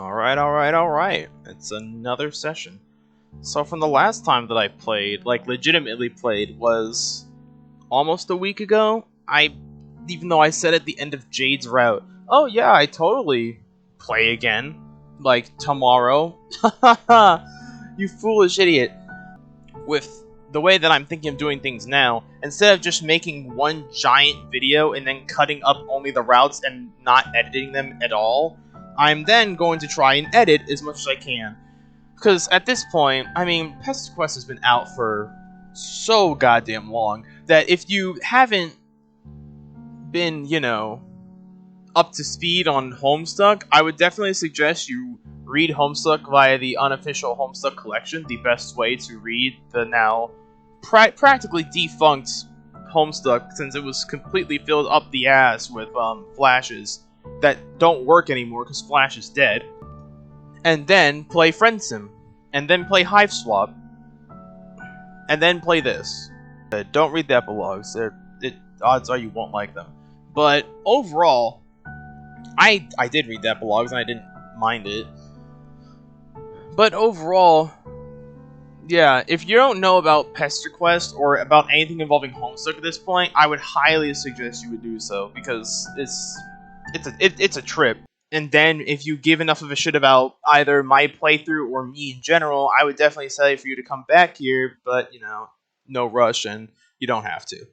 Alright. It's another session. So from the last time that I played, like legitimately played, was almost a week ago. Even though I said at the end of Jade's route, oh yeah, I totally play again, like tomorrow. You foolish idiot. With the way that I'm thinking of doing things now, instead of just making one giant video and then cutting up only the routes and not editing them at all, I'm then going to try and edit as much as I can. Because at this point, I mean, Pesterquest has been out for so goddamn long that if you haven't been, up to speed on Homestuck, I would definitely suggest you read Homestuck via the unofficial Homestuck collection, the best way to read the now practically defunct Homestuck, since it was completely filled up the ass with flashes that don't work anymore because Flash is dead. And then play FriendSim, and then play Hive Swap, and then play this. Don't read the epilogues. Odds are you won't like them. But overall, I did read the epilogues and I didn't mind it. But overall, yeah, if you don't know about Pesterquest or about anything involving Homestuck at this point, I would highly suggest you would do so, because it's a trip. And then, if you give enough of a shit about either my playthrough or me in general, I would definitely say for you to come back here, but, no rush, and you don't have to.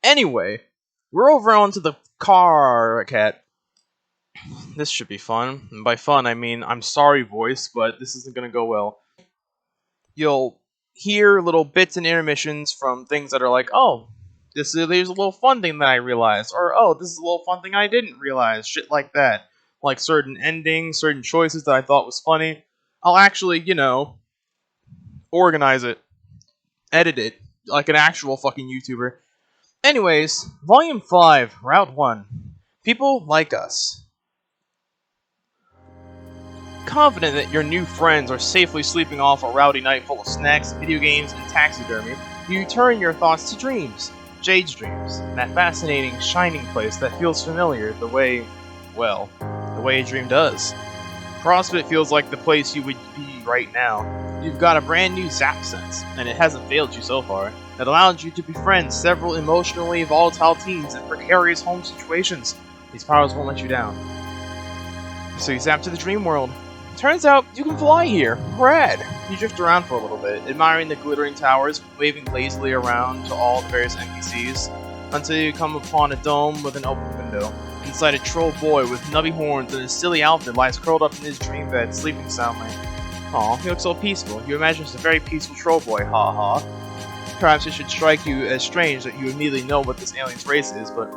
Anyway, we're over onto the Karkat. This should be fun. And by fun, I mean, I'm sorry, voice, but this isn't gonna go well. You'll hear little bits and intermissions from things that are like, oh, there's a little fun thing that I realized, or, oh, this is a little fun thing I didn't realize, shit like that. Like certain endings, certain choices that I thought was funny. I'll actually, organize it, edit it, like an actual fucking YouTuber. Anyways, Volume 5, Route 1. People like us. Confident that your new friends are safely sleeping off a rowdy night full of snacks, video games, and taxidermy, you turn your thoughts to dreams. Jade's dreams. That fascinating, shining place that feels familiar the way a dream does. CrossFit feels like the place you would be right now. You've got a brand new zap sense, and it hasn't failed you so far, that allows you to befriend several emotionally volatile teens in precarious home situations. These powers won't let you down. So you zap to the dream world. Turns out you can fly here. Rad! You drift around for a little bit, admiring the glittering towers, waving lazily around to all the various NPCs, until you come upon a dome with an open window. Inside, a troll boy with nubby horns and his silly outfit lies curled up in his dream bed, sleeping soundly. Aw, he looks so peaceful. You imagine it's a very peaceful troll boy, ha ha. Perhaps it should strike you as strange that you immediately know what this alien's race is, but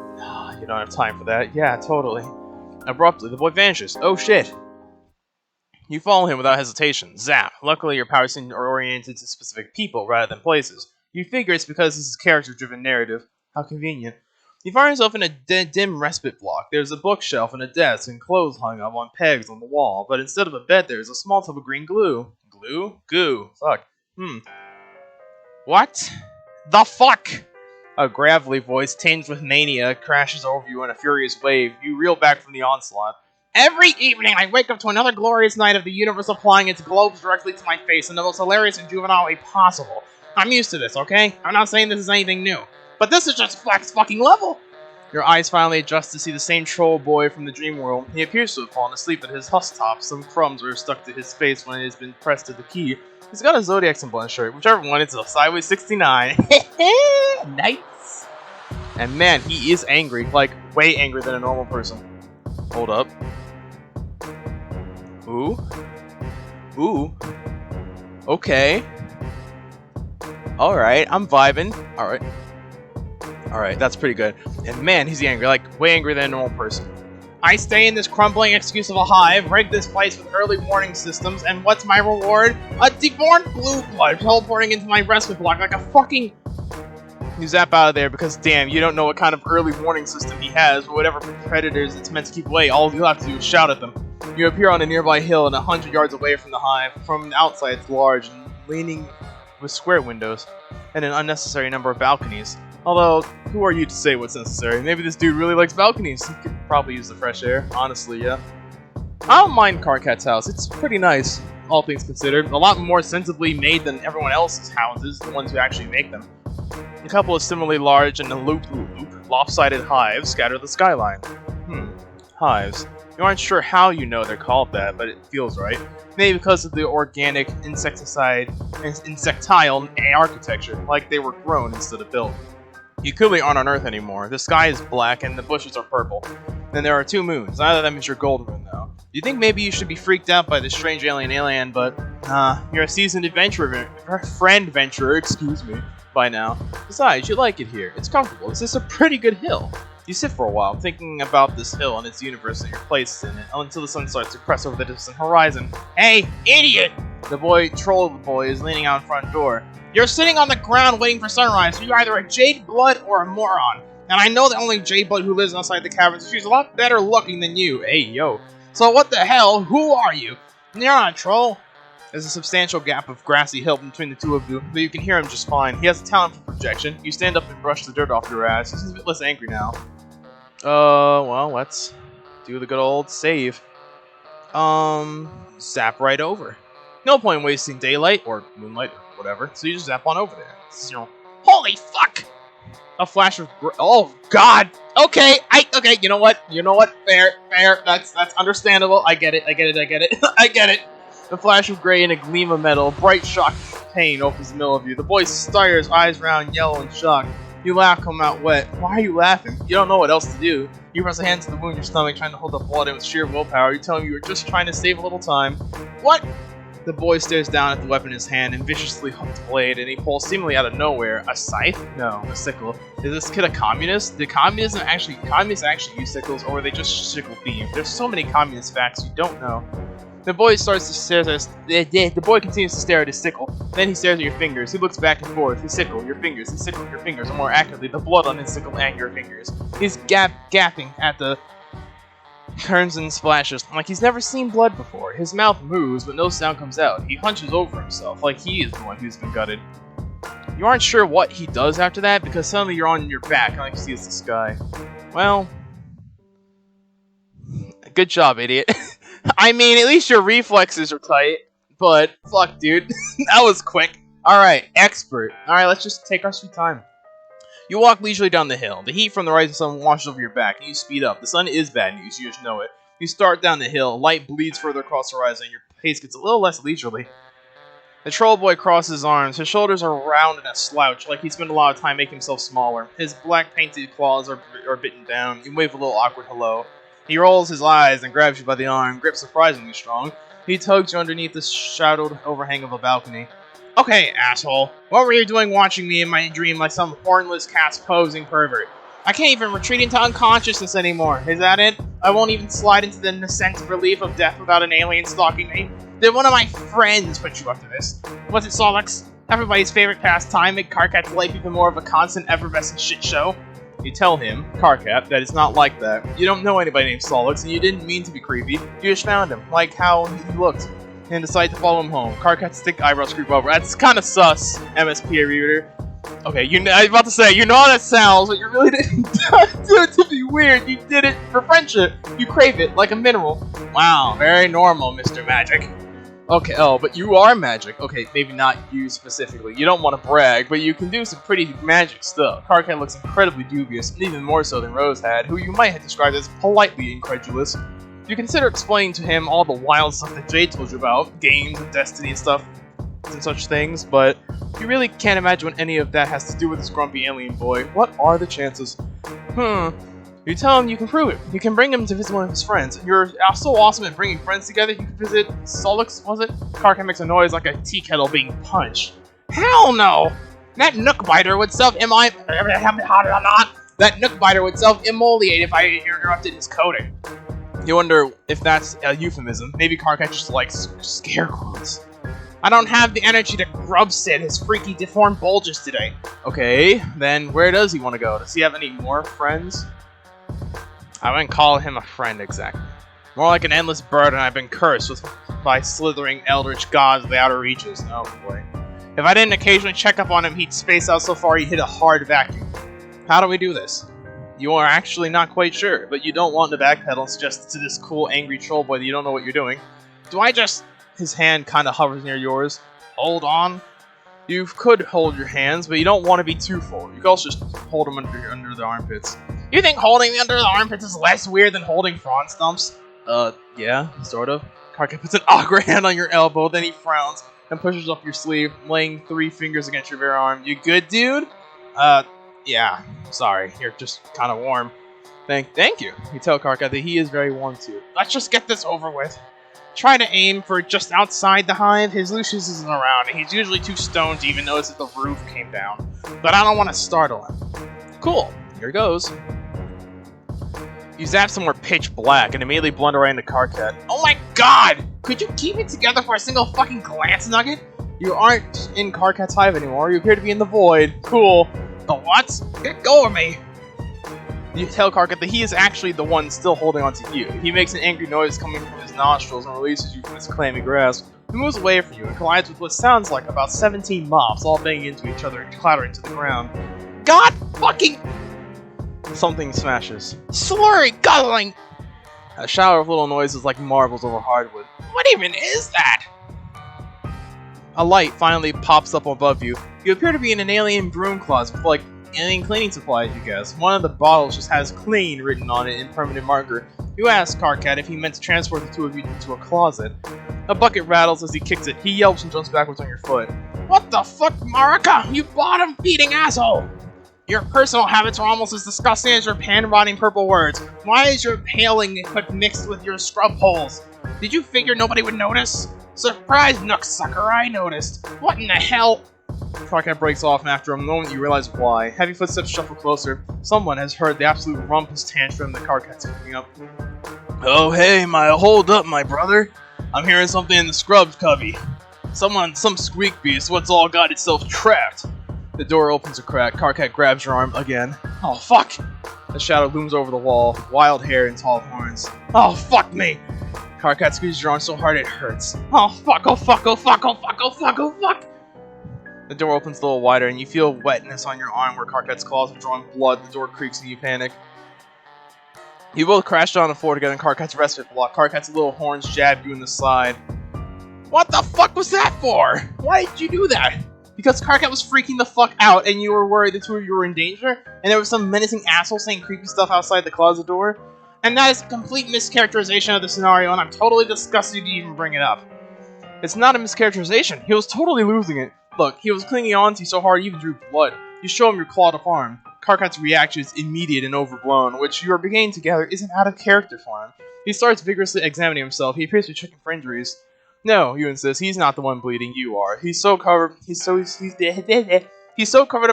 you don't have time for that. Yeah, totally. Abruptly, the boy vanishes. Oh shit! You follow him without hesitation. Zap. Luckily, your powers are oriented to specific people rather than places. You figure it's because this is a character-driven narrative. How convenient. You find yourself in a dim respite block. There's a bookshelf and a desk and clothes hung up on pegs on the wall, but instead of a bed there's a small tub of green glue. Glue? Goo. Fuck. What? The fuck? A gravelly voice, tinged with mania, crashes over you in a furious wave. You reel back from the onslaught. Every evening I wake up to another glorious night of the universe applying its globes directly to my face in the most hilarious and juvenile way possible. I'm used to this, okay? I'm not saying this is anything new. But this is just flex fucking level! Your eyes finally adjust to see the same troll boy from the dream world. He appears to have fallen asleep at his husk top. Some crumbs are stuck to his face when it has been pressed to the key. He's got a Zodiac symbol on his shirt. Whichever one, it's a sideways 69. Nice! And man, he is angry. Like, way angrier than a normal person. Hold up. Ooh. Okay. Alright, I'm vibing. Alright, that's pretty good. And man, he's angry, like, way angrier than a normal person. I stay in this crumbling excuse of a hive, rig this place with early warning systems, and what's my reward? A deformed blue blood teleporting into my respite block like a fucking... You zap out of there because, damn, you don't know what kind of early warning system he has, or whatever predators it's meant to keep away. All you have to do is shout at them. You appear on a nearby hill and 100 yards away from the hive. From outside, it's large and leaning with square windows and an unnecessary number of balconies. Although, who are you to say what's necessary? Maybe this dude really likes balconies. He could probably use the fresh air. Honestly, yeah. I don't mind Karkat's house. It's pretty nice, all things considered. A lot more sensibly made than everyone else's houses, the ones who actually make them. A couple of similarly large and lopsided hives scatter the skyline. Hives. You aren't sure how you know they're called that, but it feels right. Maybe because of the organic, insectile architecture, like they were grown instead of built. You clearly aren't on Earth anymore. The sky is black and the bushes are purple. Then there are 2 moons. Neither of them is your golden moon, though. You think maybe you should be freaked out by this strange alien, but you're a seasoned adventurer, by now. Besides, you like it here. It's comfortable. It's just a pretty good hill. You sit for a while, thinking about this hill and its universe and your place in it, until the sun starts to press over the distant horizon. Hey, idiot! The troll boy is leaning out in front door. You're sitting on the ground waiting for sunrise, so you're either a Jade Blood or a moron. And I know the only Jade Blood who lives outside the caverns, so she's a lot better looking than you. Hey, yo. So what the hell? Who are you? You're not a troll. There's a substantial gap of grassy hill between the two of you, but you can hear him just fine. He has a talent for projection. You stand up and brush the dirt off your ass. He's a bit less angry now. Well, let's do the good old save. Zap right over. No point in wasting daylight, or moonlight, or whatever, so you just zap on over there. Holy fuck! A flash of oh god! Okay, you know what? Fair, that's understandable. I get it. I get it. The flash of gray and a gleam of metal, bright shock of pain opens the middle of you. The boy stares, eyes round, yellow, and shocked. You laugh, come out wet. Why are you laughing? You don't know what else to do. You press a hand to the wound in your stomach, trying to hold the blood in with sheer willpower. You tell him you were just trying to save a little time. What? The boy stares down at the weapon in his hand and viciously hooks the blade, and he pulls seemingly out of nowhere a scythe? No, a sickle. Is this kid a communist? Did communists actually use sickles, or were they just sickle themed? There's so many communist facts you don't know. The boy the boy continues to stare at his sickle. Then he stares at your fingers. He looks back and forth. His sickle, your fingers, his sickle, your fingers, or more accurately, the blood on his sickle and your fingers. He's gapping at the turns and splashes, like he's never seen blood before. His mouth moves, but no sound comes out. He hunches over himself, like he is the one who's been gutted. You aren't sure what he does after that, because suddenly you're on your back, and all you see is the sky. Well, good job, idiot. I mean, at least your reflexes are tight, but fuck, dude. That was quick. Alright, expert. Alright, let's just take our sweet time. You walk leisurely down the hill. The heat from the rising sun washes over your back, and you speed up. The sun is bad news, you just know it. You start down the hill. Light bleeds further across the horizon, and your pace gets a little less leisurely. The troll boy crosses his arms. His shoulders are round and a slouch, like he spent a lot of time making himself smaller. His black painted claws are bitten down. You wave a little awkward hello. He rolls his eyes and grabs you by the arm, grip surprisingly strong. He tugs you underneath the shadowed overhang of a balcony. Okay, asshole. What were you doing watching me in my dream like some hornless cat's posing pervert? I can't even retreat into unconsciousness anymore. Is that it? I won't even slide into the nascent relief of death without an alien stalking me? Did one of my friends put you up to this? Was it Solix? Everybody's favorite pastime, make Karkat's life even more of a constant, effervescent shit show? You tell him, Karkat, that it's not like that. You don't know anybody named Solix, and you didn't mean to be creepy. You just found him, like how he looked, and decided to follow him home. Karkat's thick eyebrows creep over. That's kind of sus, MSP reader. Okay, I was about to say, you know how that sounds, but you really didn't do it to be weird. You did it for friendship. You crave it, like a mineral. Wow, very normal, Mr. Magic. Okay, but you are magic. Okay, maybe not you specifically. You don't want to brag, but you can do some pretty magic stuff. Karkat looks incredibly dubious, and even more so than Rose had, who you might have described as politely incredulous. You consider explaining to him all the wild stuff that Jade told you about, games and destiny and stuff, and such things, but you really can't imagine what any of that has to do with this grumpy alien boy. What are the chances? You tell him you can prove it. You can bring him to visit one of his friends. You're so awesome at bringing friends together, you can visit Solix, was it? Karkat makes a noise like a tea kettle being punched. Hell no! That Nookbiter would self-immolate if I interrupted his coding. You wonder if that's a euphemism. Maybe Karkat just likes scarecrows. I don't have the energy to grub sit his freaky deformed bulges today. Okay, then where does he want to go? Does he have any more friends? I wouldn't call him a friend exactly. More like an endless burden I've been cursed by slithering eldritch gods of the outer reaches. Oh boy. If I didn't occasionally check up on him, he'd space out so far he'd hit a hard vacuum. How do we do this? You are actually not quite sure, but you don't want to backpedal and suggest to this cool, angry troll boy that you don't know what you're doing. Do I just... His hand kind of hovers near yours. Hold on. You could hold your hands, but you don't want to be too full. You can also just hold them under the armpits. You think holding me under the armpits is less weird than holding frond stumps? Yeah, sort of. Karkat puts an awkward hand on your elbow, then he frowns and pushes up your sleeve, laying 3 fingers against your bare arm. You good, dude? Yeah. Sorry, you're just kind of warm. Thank you. You tell Karkat that he is very warm too. Let's just get this over with. Try to aim for just outside the hive. His Lucius isn't around, and he's usually too stoned to even notice that the roof came down. But I don't want to startle him. Cool. Here goes. You zap somewhere pitch black and immediately blunder right into Karkat. Oh my god! Could you keep it together for a single fucking glance nugget? You aren't in Karkat's hive anymore. You appear to be in the void. Cool. The what? Get go of me! You tell Karkat that he is actually the one still holding onto you. He makes an angry noise coming from his nostrils and releases you from his clammy grasp. He moves away from you and collides with what sounds like about 17 moths all banging into each other and clattering to the ground. God fucking... Something smashes. Slurry guzzling! A shower of little noises like marbles over hardwood. What even is that? A light finally pops up above you. You appear to be in an alien broom closet with, like, alien cleaning supplies, you guess. One of the bottles just has clean written on it in permanent marker. You ask Karkat if he meant to transport the two of you into a closet. A bucket rattles as he kicks it. He yelps and jumps backwards on your foot. What the fuck, Marika? You bottom-feeding asshole! Your personal habits are almost as disgusting as your pan-rotting purple words. Why is your paling but mixed with your scrub holes? Did you figure nobody would notice? Surprise, Nooksucker, I noticed. What in the hell? Karkat breaks off, and after a moment you realize why. Heavy footsteps shuffle closer. Someone has heard the absolute rumpus tantrum that Karkat's cooking up. Oh hey, hold up, my brother. I'm hearing something in the scrubs cubby. Some squeak beast, what's all got itself trapped? The door opens a crack. Karkat grabs your arm again. Oh fuck! A shadow looms over the wall, wild hair and tall horns. Oh fuck me! Karkat squeezes your arm so hard it hurts. Oh fuck, oh fuck, oh fuck, oh fuck, oh fuck, oh fuck! The door opens a little wider and you feel wetness on your arm where Karkat's claws are drawing blood. The door creaks and you panic. You both crash down on the floor together in Karkat's respite block. Karkat's little horns jab you in the side. What the fuck was that for? Why did you do that? Because Karkat was freaking the fuck out and you were worried the two of you were in danger? And there was some menacing asshole saying creepy stuff outside the closet door? And that is a complete mischaracterization of the scenario, and I'm totally disgusted you even bring it up. It's not a mischaracterization. He was totally losing it. Look, he was clinging on to you so hard he even drew blood. You show him your clawed up arm. Karkat's reaction is immediate and overblown, which you are beginning to gather isn't out of character for him. He starts vigorously examining himself. He appears to be checking for injuries. No, you insist. He's not the one bleeding. You are. He's so covered up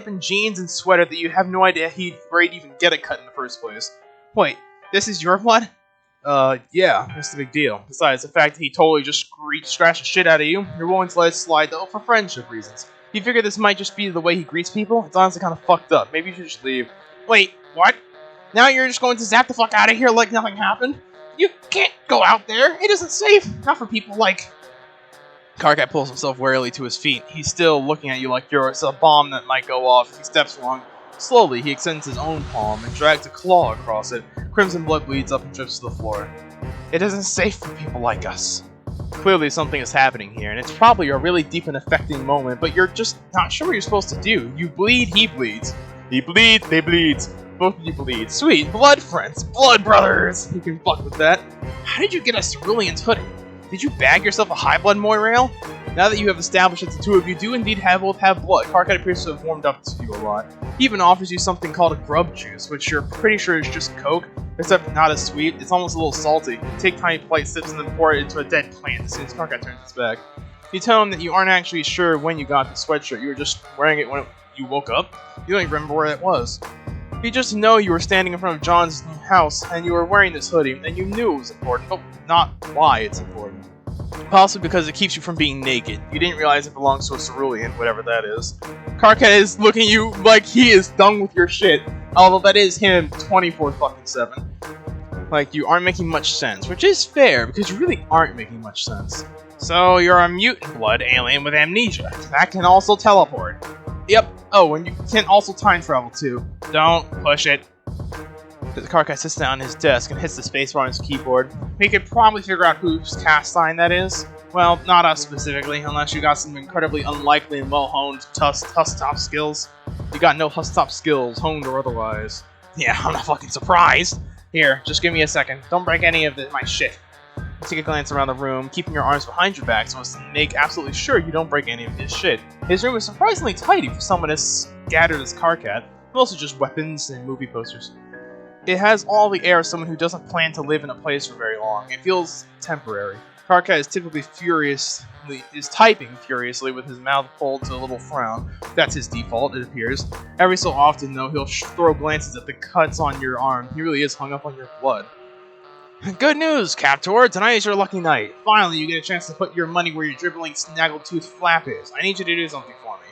in jeans and sweater that you have no idea where he'd even get a cut in the first place. Wait, this is your blood? Yeah, that's the big deal. Besides, the fact that he totally just scratched the shit out of you, you're willing to let it slide though for friendship reasons. You figure this might just be the way he greets people? It's honestly kind of fucked up. Maybe you should just leave. Wait, what? Now you're just going to zap the fuck out of here like nothing happened? You can't go out there. It isn't safe. Not for people like... Karkat pulls himself warily to his feet. He's still looking at you like you're a bomb that might go off. He steps along. Slowly, he extends his own palm and drags a claw across it. Crimson blood bleeds up and drips to the floor. It isn't safe for people like us. Clearly something is happening here, and it's probably a really deep and affecting moment, but you're just not sure what you're supposed to do. You bleed, he bleeds. He bleeds, they bleed. Both of you bleed. Sweet, blood friends, blood brothers! You can fuck with that. How did you get a cerulean's hoodie? Did you bag yourself a high blood Moirail? Now that you have established that the two of you do indeed both have blood, Karkat appears to have warmed up to you a lot. He even offers you something called a grub juice, which you're pretty sure is just Coke, except not as sweet. It's almost a little salty. You take tiny polite sips and then pour it into a dead plant as soon as Karkat turns his back. You tell him that you aren't actually sure when you got the sweatshirt. You were just wearing it when you woke up. You don't even remember where it was. You just know you were standing in front of John's new house, and you were wearing this hoodie, and you knew it was important, but not why it's important. Possibly because it keeps you from being naked. You didn't realize it belongs to a cerulean, whatever that is. Karkat is looking at you like he is done with your shit, although that is him 24/7. Like, you aren't making much sense, which is fair, because you really aren't making much sense. So, you're a mutant blood alien with amnesia. That can also teleport. Yep. Oh, and you can also time travel, too. Don't push it. Karkat sits down at his desk and hits the spacebar on his keyboard. We could probably figure out whose cast sign that is. Well, not us specifically, unless you got some incredibly unlikely and well-honed Hustop skills. You got no Hustop skills, honed or otherwise. Yeah, I'm not fucking surprised. Here, just give me a second. Don't break any of my shit. Take a glance around the room, keeping your arms behind your back so as to make absolutely sure you don't break any of his shit. His room is surprisingly tidy for someone as scattered as Karkat, mostly just weapons and movie posters. It has all the air of someone who doesn't plan to live in a place for very long. It feels temporary. Karkat is typically typing furiously with his mouth pulled to a little frown. That's his default, it appears. Every so often, though, he'll throw glances at the cuts on your arm. He really is hung up on your blood. Good news, Captor! Tonight is your lucky night. Finally, you get a chance to put your money where your dribbling snaggletooth flap is. I need you to do something for me.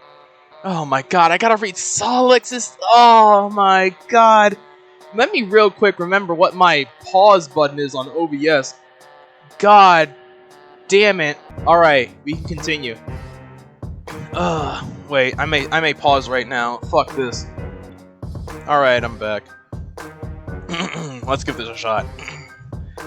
Oh my god, I gotta read Solix's... Oh my god. Let me real quick remember what my pause button is on OBS. God damn it. Alright, we can continue. Wait, I may pause right now. Fuck this. Alright, I'm back. Let's give this a shot.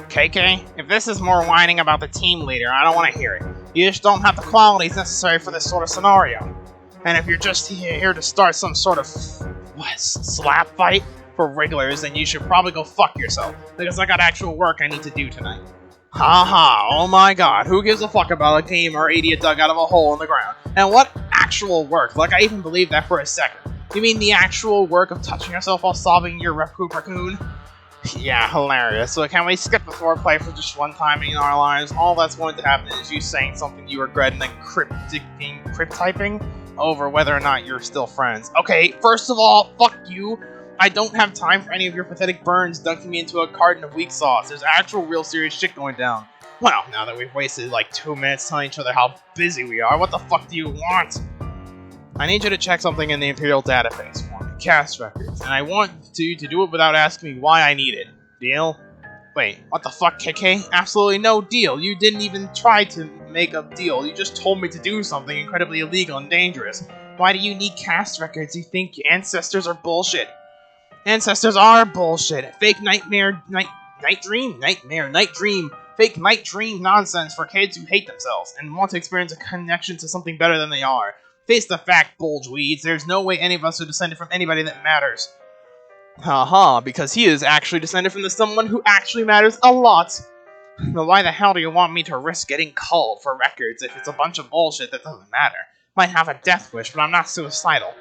KK, if this is more whining about the team leader, I don't want to hear it. You just don't have the qualities necessary for this sort of scenario. And if you're just here to start some sort of slap fight for regulars, then you should probably go fuck yourself, because I got actual work I need to do tonight. Haha, oh my god, who gives a fuck about a gamer idiot dug out of a hole in the ground? And what actual work? Like, I even believed that for a second. You mean the actual work of touching yourself while solving your raccoon? Yeah, hilarious. So can we skip the foreplay for just one time in our lives? All that's going to happen is you saying something you regret and then crypt typing over whether or not you're still friends. Okay, first of all, fuck you. I don't have time for any of your pathetic burns dunking me into a carton of weak sauce. There's actual real serious shit going down. Well, now that we've wasted like 2 minutes telling each other how busy we are, what the fuck do you want? I need you to check something in the Imperial database for me, cast records, and I want you to do it without asking me why I need it. Deal? Wait, what the fuck, KK? Absolutely no deal. You didn't even try to make a deal. You just told me to do something incredibly illegal and dangerous. Why do you need cast records? You think your ancestors are bullshit? Ancestors are bullshit. Fake night dream, fake night dream nonsense for kids who hate themselves and want to experience a connection to something better than they are. Face the fact, bulgeweeds, there's no way any of us are descended from anybody that matters. Haha, because he is actually descended from someone who actually matters a lot. But why the hell do you want me to risk getting culled for records if it's a bunch of bullshit that doesn't matter? Might have a death wish, but I'm not suicidal.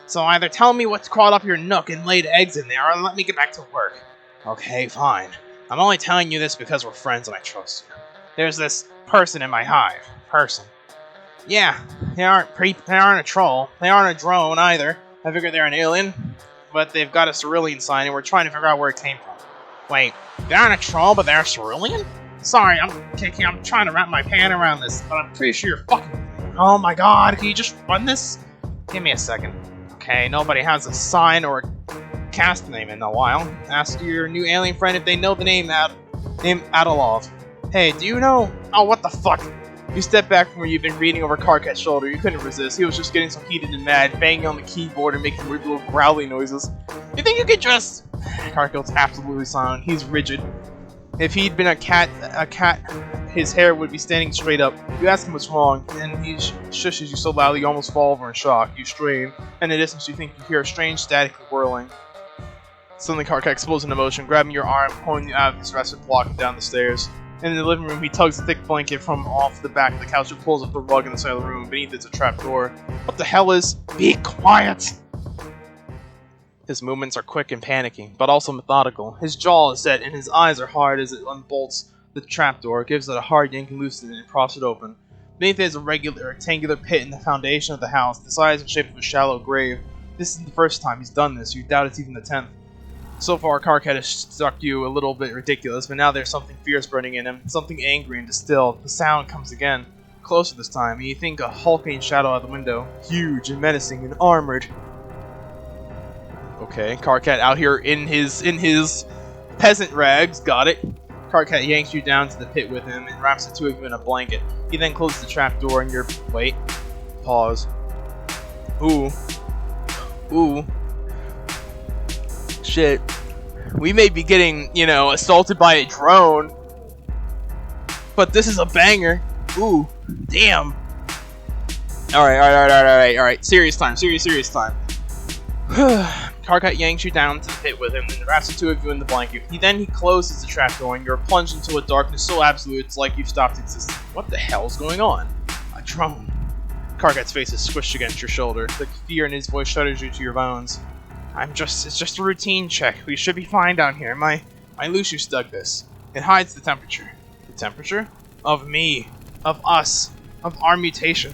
So either tell me what's crawled up your nook and laid eggs in there, or let me get back to work. Okay, fine. I'm only telling you this because we're friends and I trust you. There's this person in my hive. Yeah, they aren't a troll. They aren't a drone either. I figure they're an alien. But they've got a cerulean sign and we're trying to figure out where it came from. Wait, they aren't a troll, but they're a cerulean? Sorry, I'm trying to wrap my hand around this, but I'm pretty sure you're fucking... Oh my god, can you just run this? Give me a second. Okay, nobody has a sign or a cast name in a while. Ask your new alien friend if they know the name Adolov. Hey, do you know... Oh, what the fuck? You stepped back from where you've been reading over Karkat's shoulder. You couldn't resist. He was just getting so heated and mad, banging on the keyboard and making weird little growly noises. You think you could just... Karkat's absolutely silent. He's rigid. If he'd been a cat, his hair would be standing straight up. You ask him what's wrong, and he shushes you so loudly you almost fall over in shock. You strain, and in the distance you think you hear a strange static whirling. Suddenly Karkat explodes into motion, grabbing your arm, pulling you out of this rested block and down the stairs. In the living room, he tugs a thick blanket from off the back of the couch and pulls up the rug in the side of the room. Beneath it's a trap door. What the hell is... Be quiet! His movements are quick and panicky, but also methodical. His jaw is set and his eyes are hard as it unbolts the trapdoor, gives it a hard yank and loosens it, and props it open. Beneath it is a rectangular pit in the foundation of the house, the size and shape of a shallow grave. This isn't the first time he's done this. You doubt it's even the 10th. So far, Karkat has struck you a little bit ridiculous, but now there's something fierce burning in him, something angry and distilled. The sound comes again, closer this time, and you think a hulking shadow out the window, huge and menacing and armored. Okay, Karkat out here in his peasant rags, got it. Karkat yanks you down to the pit with him and wraps the two of you in a blanket. He then closes the trapdoor and you're... Wait. Pause. Ooh. Shit. We may be getting, you know, assaulted by a drone, but this is a banger. Ooh, damn. Alright. Serious time. Karkat yanks you down to the pit with him and wraps the two of you in the blanket. He closes the trap door and you're plunged into a darkness so absolute it's like you've stopped existing. What the hell's going on? A drone. Karkat's face is squished against your shoulder. The fear in his voice shudders you to your bones. It's just a routine check. We should be fine down here. My Lucius dug this. It hides the temperature. The temperature? Of me. Of us. Of our mutation.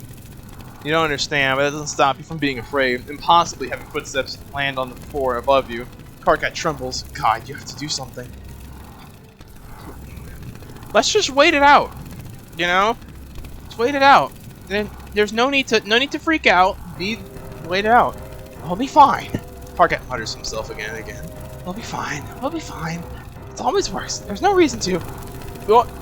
You don't understand, but that doesn't stop you from being afraid, and possibly having footsteps land on the floor above you. Karkat trembles. God, you have to do something. Let's just wait it out. You know? Just wait it out. And there's no need to freak out. Wait it out. I'll be fine. Karkat mutters himself again and again. I'll be fine. I'll be fine. It's always worse. There's no reason to.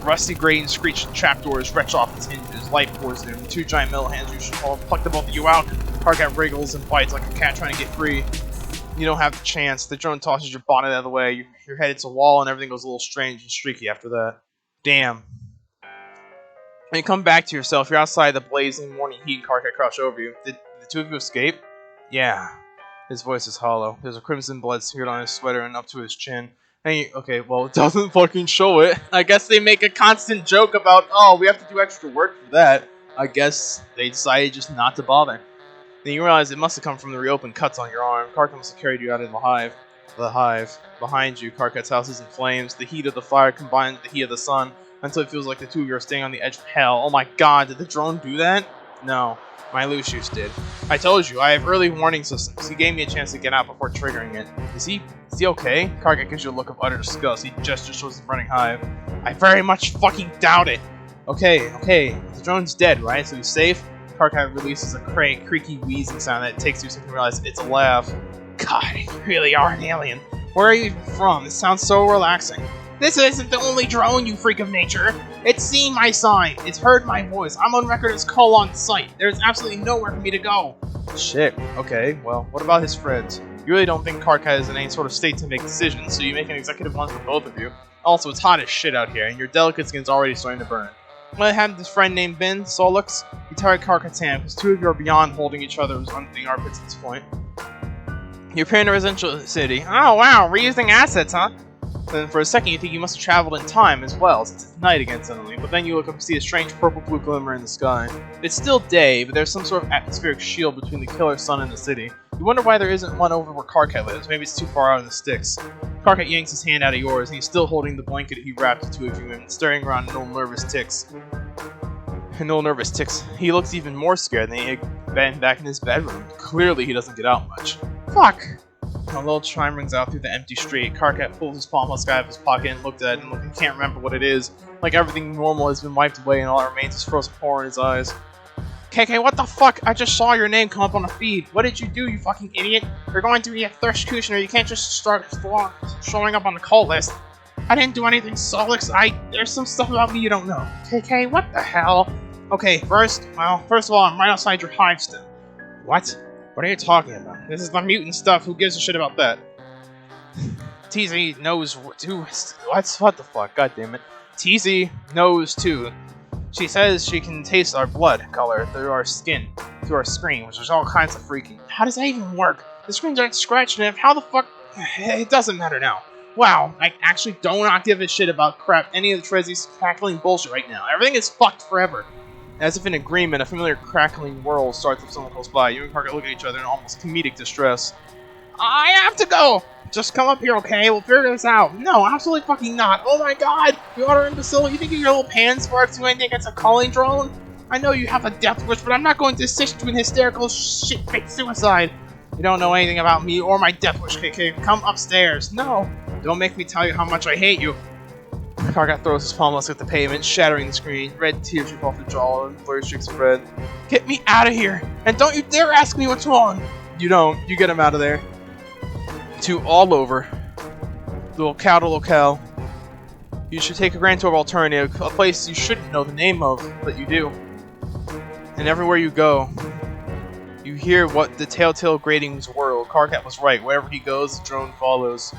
Rusty grating screeching trapdoors retch off its hinges. Light pours in. Two giant metal hands you should hold pluck the both of you out. Karkat wriggles and bites like a cat trying to get free. You don't have the chance. The drone tosses your bonnet out of the way. Your head hits a wall and everything goes a little strange and streaky after that. Damn. When you come back to yourself, you're outside the blazing morning heat and Karkat crouch over you. Did the two of you escape? Yeah. His voice is hollow. There's a crimson blood smeared on his sweater and up to his chin. Okay, well, it doesn't fucking show it. I guess they make a constant joke about, oh, we have to do extra work for that. I guess they decided just not to bother. Then you realize it must have come from the reopened cuts on your arm. Karkat must have carried you out of the hive. Behind you, Karkat's house is in flames. The heat of the fire combined with the heat of the sun until it feels like the two of you are staying on the edge of hell. Oh my god, did the drone do that? No. My Lucius did. I told you, I have early warning systems. He gave me a chance to get out before triggering it. Is he okay? Karkat gives you a look of utter disgust. He gestures towards the burning hive. I very much fucking doubt it. Okay. The drone's dead, right? So he's safe? Karkat releases a creaky wheezing sound that takes you so you can realize it's a laugh. God, you really are an alien. Where are you from? This sounds so relaxing. This isn't the only drone, you freak of nature. It's seen my sign. It's heard my voice. I'm on record as call on site. There's absolutely nowhere for me to go. Shit. Okay, well, what about his friends? You really don't think Karkat is in any sort of state to make decisions, so you make an executive one for both of you. Also, it's hot as shit out here, and your delicate skin's already starting to burn. Well, I had this friend named Ben, Solux. He tied Karkat's hand, because two of you are beyond holding each other's underneath armpits at this point. You appear in a residential city. Oh, wow, reusing assets, huh? Then for a second you think you must have traveled in time as well, since it's night again suddenly, but then you look up and see a strange purple-blue glimmer in the sky. It's still day, but there's some sort of atmospheric shield between the killer sun and the city. You wonder why there isn't one over where Karkat lives. Maybe it's too far out in the sticks. Karkat yanks his hand out of yours, and he's still holding the blanket he wrapped the two of you in, staring around in no nervous ticks. He looks even more scared than he had been back in his bedroom. Clearly he doesn't get out much. Fuck! A little chime rings out through the empty street. Karkat pulls his palm husk out of his pocket and looked at it and can't remember what it is. Like everything normal has been wiped away and all that remains is frozen horror in his eyes. KK, what the fuck? I just saw your name come up on the feed. What did you do, you fucking idiot? You're going to be a executioner. You can't just start showing up on the call list. I didn't do anything, Solix. There's some stuff about me you don't know. KK, what the hell? Okay, first of all, I'm right outside your hive still. What? What are you talking about? This is the mutant stuff. Who gives a shit about that? TZ knows too. What the fuck? God damn it. TZ knows too. She says she can taste our blood color through our skin, through our screen, which is all kinds of freaky. How does that even work? The screens aren't scratching it. How the fuck? It doesn't matter now. Wow, I actually do not give a shit about crap. Any of the Trezzy's crackling bullshit right now. Everything is fucked forever. As if in agreement, a familiar crackling whirl starts up someone close by. You and Karkat look at each other in almost comedic distress. I have to go! Just come up here, okay? We'll figure this out. No, absolutely fucking not. Oh my god! You utter imbecile, you think your little pan sparks do anything against a calling drone? I know you have a death wish, but I'm not going to assist you in hysterical shit-faced suicide. You don't know anything about me or my death wish, KK. Come upstairs. No! Don't make me tell you how much I hate you. Karkat throws his palm husk at the pavement, shattering the screen. Red tears drip off the jaw and blurry streaks of red. Get me out of here! And don't you dare ask me what's wrong! You don't. You get him out of there. To all over. Locale. You should take a Grand Tour Alternative, a place you shouldn't know the name of, but you do. And everywhere you go, you hear what the telltale gratings whirl. Karkat was right. Wherever he goes, the drone follows.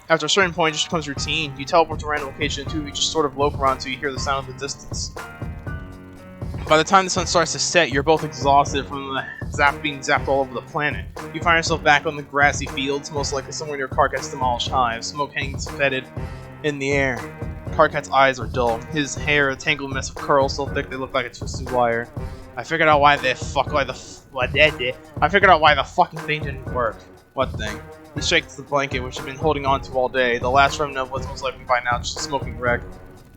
After a certain point, it just becomes routine. You teleport to a random location until you just sort of lope around until you hear the sound of the distance. By the time the sun starts to set, you're both exhausted from the being zapped all over the planet. You find yourself back on the grassy fields, most likely somewhere near Karkat's demolished hive. Smoke hangs fetid in the air. Karkat's eyes are dull. His hair, a tangled mess of curls so thick they look like a twisted wire. I figured out why the fucking thing didn't work. What thing? He shakes the blanket, which he'd been holding on to all day. The last remnant of what's most likely by now just a smoking wreck.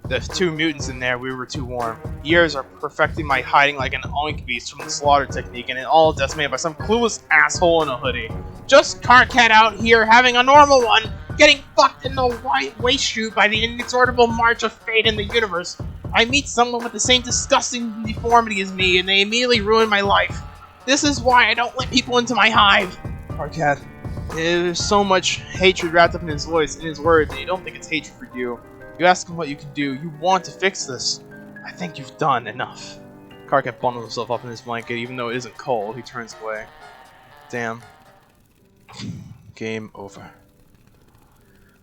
There's 2 mutants in there, we were too warm. Years are perfecting my hiding like an oink beast from the slaughter technique, and it all decimated by some clueless asshole in a hoodie. Just Karkat out here having a normal one, getting fucked in the white waist chute by the inexorable march of fate in the universe. I meet someone with the same disgusting deformity as me, and they immediately ruin my life. This is why I don't let people into my hive. Karkat, there's so much hatred wrapped up in his voice and his words, and you don't think it's hatred for you. You ask him what you can do. You want to fix this. I think you've done enough. Karkat bundles himself up in his blanket, even though it isn't cold. He turns away. Damn. Game over.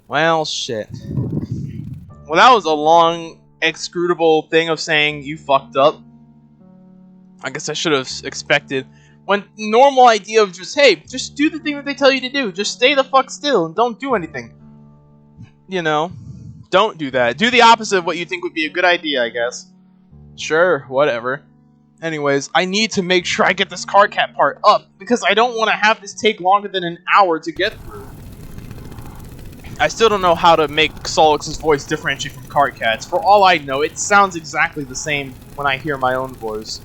Well, shit. Well, that was a long, executable thing of saying you fucked up. I guess I should have expected. When normal idea of just, hey, just do the thing that they tell you to do. Just stay the fuck still and don't do anything. You know? Don't do that. Do the opposite of what you think would be a good idea, I guess. Sure, whatever. Anyways, I need to make sure I get this Karkat part up, because I don't want to have this take longer than an hour to get through. I still don't know how to make Solix's voice differentiate from Karkat's. For all I know, it sounds exactly the same when I hear my own voice.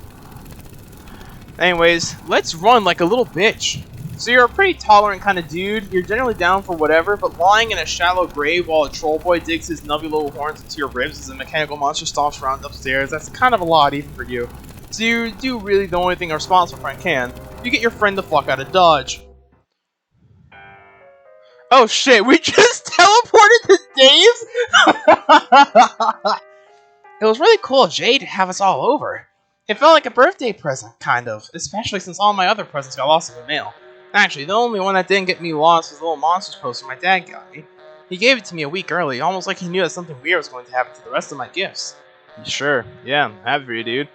Anyways, let's run like a little bitch. So you're a pretty tolerant kind of dude, you're generally down for whatever, but lying in a shallow grave while a troll boy digs his nubby little horns into your ribs as a mechanical monster stomps around upstairs, that's kind of a lot even for you. So you do really the only thing a responsible friend can. You get your friend the fuck out of Dodge. Oh shit, we just teleported to Dave's? It was really cool of Jade to have us all over. It felt like a birthday present, kind of, especially since all my other presents got lost in the mail. Actually, the only one that didn't get me lost was the little monsters poster my dad got me. He gave it to me a week early, almost like he knew that something weird was going to happen to the rest of my gifts. Sure, yeah, I'm happy for you, dude.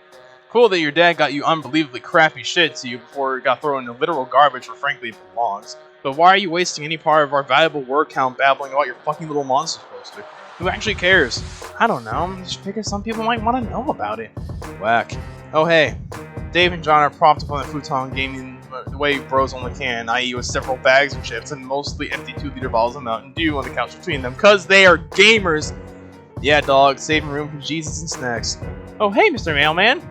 Cool that your dad got you unbelievably crappy shit to you before it got thrown into literal garbage where frankly it belongs. But why are you wasting any part of our valuable word count babbling about your fucking little monsters poster? Who actually cares? I don't know, I just figured some people might want to know about it. Whack. Oh hey, Dave and John are propped up on the futon gaming the way bros only can, i.e. with several bags of chips and mostly empty 2-liter bottles of Mountain Dew on the couch between them, cause they are gamers! Yeah dog, saving room for Jesus and snacks. Oh hey Mr. Mailman!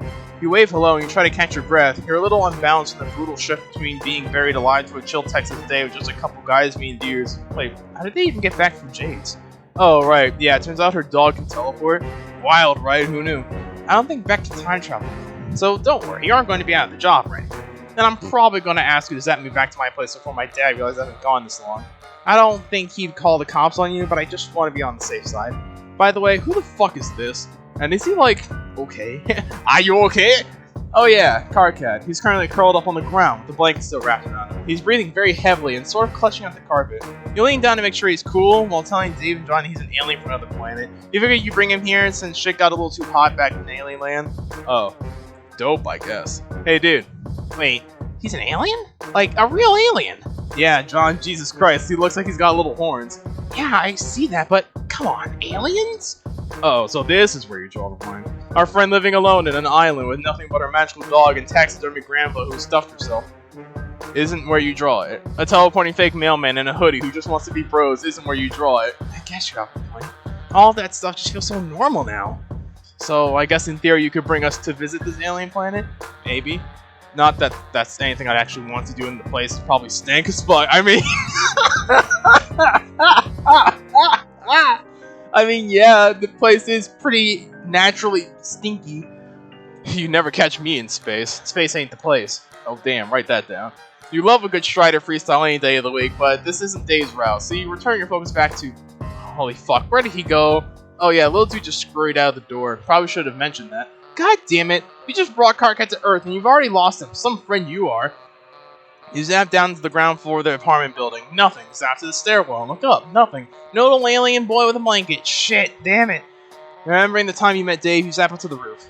You wave hello and you try to catch your breath. You're a little unbalanced in the brutal shift between being buried alive to a chill Texas day with just a couple guys being deers. Wait, how did they even get back from Jade's? Oh right, yeah, it turns out her dog can teleport. Wild, right? Who knew? I don't think Beck can time travel. So don't worry, you aren't going to be out of the job, right? And I'm probably going to ask you to zap me back to my place before my dad realizes I haven't gone this long. I don't think he'd call the cops on you, but I just want to be on the safe side. By the way, who the fuck is this? And is he like, okay? Are you okay? Oh yeah, Karkat. He's currently curled up on the ground with the blanket still wrapped around him. He's breathing very heavily and sort of clutching at the carpet. You lean down to make sure he's cool while telling Dave and John he's an alien from another planet. You figure you bring him here since shit got a little too hot back in alien land? Oh. Dope, I guess. Hey dude. Wait. He's an alien? Like, a real alien? Yeah, John, Jesus Christ, he looks like he's got little horns. Yeah, I see that, but come on, aliens? Oh, so this is where you draw the line. Our friend living alone in an island with nothing but her magical dog and taxidermy grandpa who stuffed herself isn't where you draw it. A teleporting fake mailman in a hoodie who just wants to be bros isn't where you draw it. I guess you have a point. All that stuff just feels so normal now. So, I guess in theory you could bring us to visit this alien planet? Maybe. Not that that's anything I'd actually want to do in the place. It's probably stank as fuck. I mean, yeah, the place is pretty naturally stinky. You never catch me in space. Space ain't the place. Oh damn, write that down. You love a good Strider freestyle any day of the week, but this isn't Dave's route, so you return your focus back to... Holy fuck, where did he go? Oh yeah, little dude just scurried out of the door. Probably should have mentioned that. God damn it! You just brought Karkat to Earth and you've already lost him. Some friend you are. You zap down to the ground floor of the apartment building. Nothing. Zap to the stairwell and look up. Nothing. No little alien boy with a blanket. Shit, damn it. Remembering the time you met Dave, you zap up to the roof.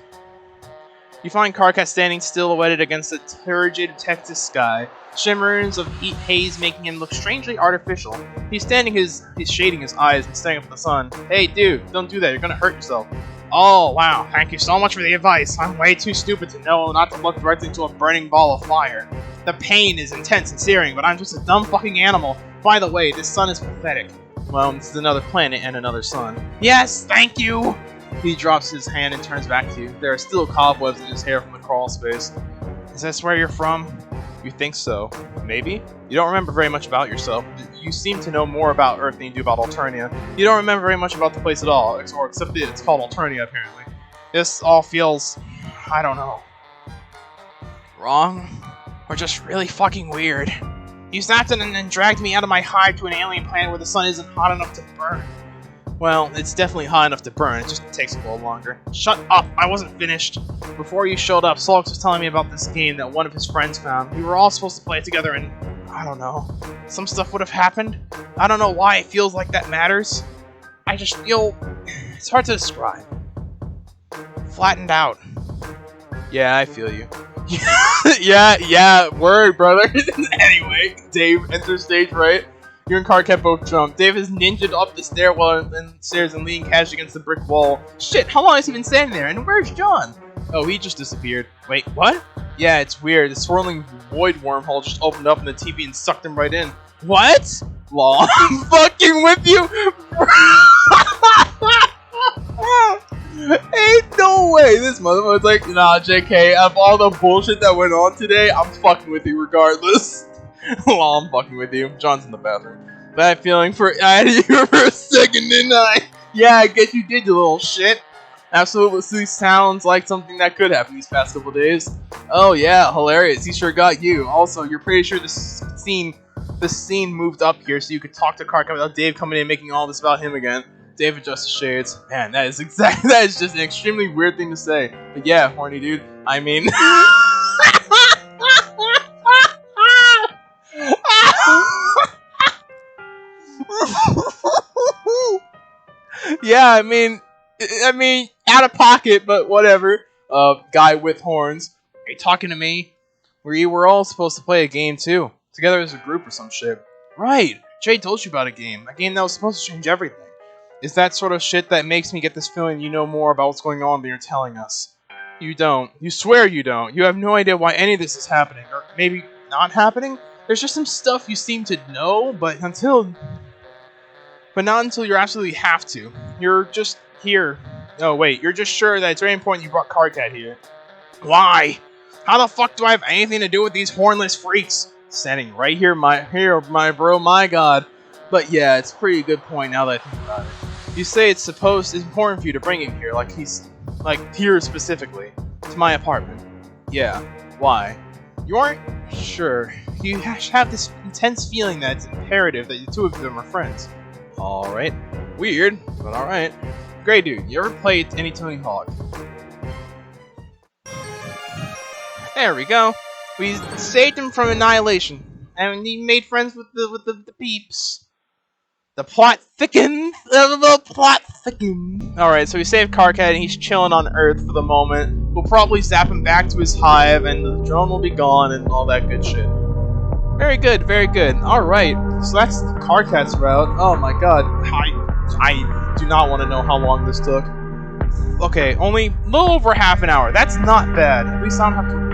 You find Karkat standing silhouetted against the turgid Texas sky, shimmers of heat haze making him look strangely artificial. He's shading his eyes and staring up at the sun. Hey dude, don't do that, you're gonna hurt yourself. Oh wow, thank you so much for the advice. I'm way too stupid to know not to look directly into a burning ball of fire. The pain is intense and searing, but I'm just a dumb fucking animal. By the way, this sun is pathetic. Well, this is another planet and another sun. Yes, thank you! He drops his hand and turns back to you. There are still cobwebs in his hair from the crawl space. Is this where you're from? You think so. Maybe? You don't remember very much about yourself. You seem to know more about Earth than you do about Alternia. You don't remember very much about the place at all, except that it's called Alternia, apparently. This all feels... I don't know. Wrong? Or just really fucking weird. You zapped in and then dragged me out of my hive to an alien planet where the sun isn't hot enough to burn. Well, it's definitely hot enough to burn, it just takes a little longer. Shut up, I wasn't finished. Before you showed up, Solix was telling me about this game that one of his friends found. We were all supposed to play it together and, I don't know, some stuff would have happened. I don't know why it feels like that matters. I just feel... it's hard to describe. Flattened out. Yeah, I feel you. yeah, word, brother. Anyway, Dave enters stage right. You and Karkat both jump. Dave has ninja'd up the stairwell and stairs and leaning casually against the brick wall. Shit, how long has he been standing there? And where's John? Oh, he just disappeared. Wait, what? Yeah, it's weird. The swirling void wormhole just opened up in the TV and sucked him right in. What? Lol, I'm fucking with you! Ain't no way this motherfucker's like, nah, JK, out of all the bullshit that went on today, I'm fucking with you regardless. Well, I'm fucking with you. John's in the bathroom. Bad feeling for I had you for a second, didn't I? Yeah, I guess you did, you little shit. Absolutely sounds like something that could happen these past couple days. Oh yeah, hilarious. He sure got you. Also, you're pretty sure the scene moved up here so you could talk to Karkat without Dave coming in and making all this about him again. Dave adjusts the shades. Man, that is just an extremely weird thing to say. But yeah, horny dude. I mean... yeah, I mean, out of pocket, but whatever. Guy with horns. Are you talking to me? We were all supposed to play a game too, together as a group or some shit. Right. Jay told you about a game that was supposed to change everything. It's that sort of shit that makes me get this feeling you know more about what's going on than you're telling us. You don't. You swear you don't. You have no idea why any of this is happening, or maybe not happening. There's just some stuff you seem to know, but not until you absolutely have to. You're just here. Oh wait, you're just sure that it's very important you brought Karkat here. Why? How the fuck do I have anything to do with these hornless freaks? Standing right here, my bro, my god. But yeah, it's a pretty good point now that I think about it. You say it's important for you to bring him here, like here specifically, to my apartment. Yeah, why? You aren't sure. You have this intense feeling that it's imperative that the two of them are friends. Alright. Weird, but alright. Great dude, you ever played any Tony Hawk? There we go. We saved him from annihilation. And he made friends with the peeps. The plot thickens. The plot thickens. Alright, so we saved Karkat and he's chilling on Earth for the moment. We'll probably zap him back to his hive and the drone will be gone and all that good shit. Very good, very good. Alright, so that's Karkat's route. Oh my god, I do not want to know how long this took. Okay, only a little over half an hour. That's not bad. At least I don't have to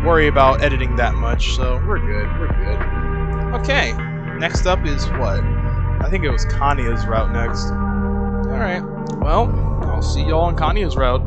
worry about editing that much, so we're good, we're good. Okay, next up is what? I think it was Kanya's route next. Alright, well, I'll see y'all on Kanya's route.